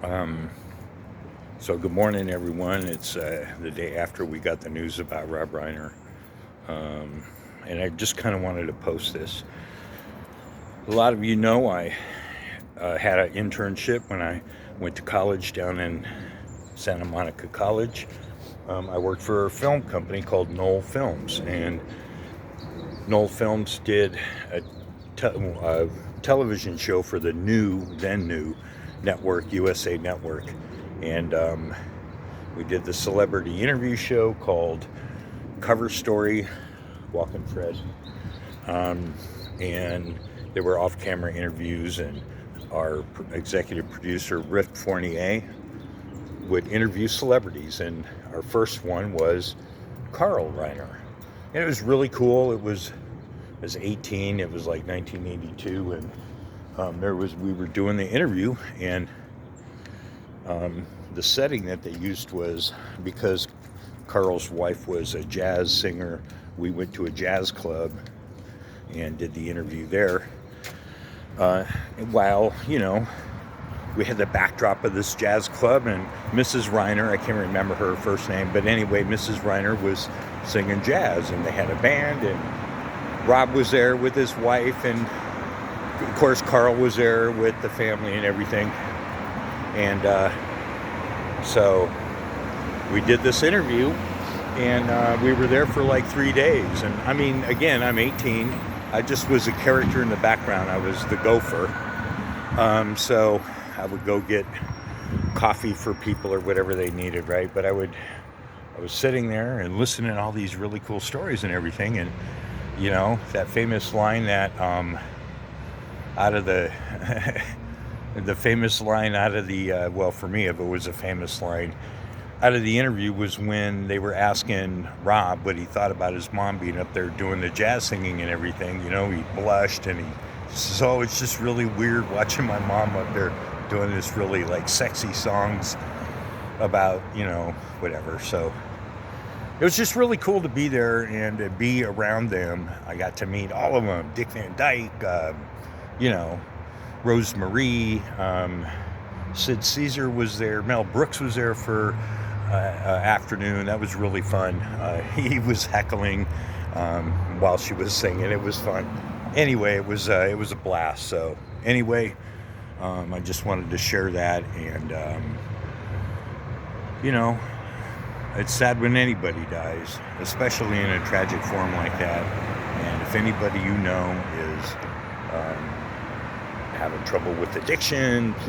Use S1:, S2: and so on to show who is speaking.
S1: Um, so good morning, everyone. It's the day after we got the news about Rob Reiner, um, and I just kind of wanted to post this. A lot of you know I had an internship when I went to college down in Santa Monica College. I worked for a film company called Knoll Films, and Knoll Films did a television show for the then new network, USA Network, and we did the celebrity interview show called Cover Story, Walking Fred, um, and there were off-camera interviews, and our executive producer Rick Fournier would interview celebrities, and our first one was Carl Reiner, and it was really cool. I was 18. It was like 1982, and we were doing the interview, and the setting that they used was because Carl's wife was a jazz singer. We went to a jazz club and did the interview there. While we had the backdrop of this jazz club, and Mrs. Reiner, I can't remember her first name, but anyway, Mrs. Reiner was singing jazz, and they had a band, and Rob was there with his wife, and of course Carl was there with the family and everything. And so we did this interview, and we were there for like 3 days. And I mean, again, I'm 18. I just was a character in the background. I was the gopher. So I would go get coffee for people or whatever they needed, right? But I was sitting there and listening to all these really cool stories and everything. And that famous line that out of the the famous line out of the well, for me, if it was a famous line out of the interview, was when they were asking Rob what he thought about his mom being up there doing the jazz singing and everything. He blushed, and he says, "Oh, it's just really weird watching my mom up there doing this really like sexy songs about whatever." So it was just really cool to be there and to be around them. I got to meet all of them: Dick Van Dyke, Rose Marie, Sid Caesar was there, Mel Brooks was there for afternoon. That was really fun. He was heckling while she was singing. It was fun. Anyway, it was a blast. So anyway, I just wanted to share that, and it's sad when anybody dies, especially in a tragic form like that. And if anybody is having trouble with addiction, please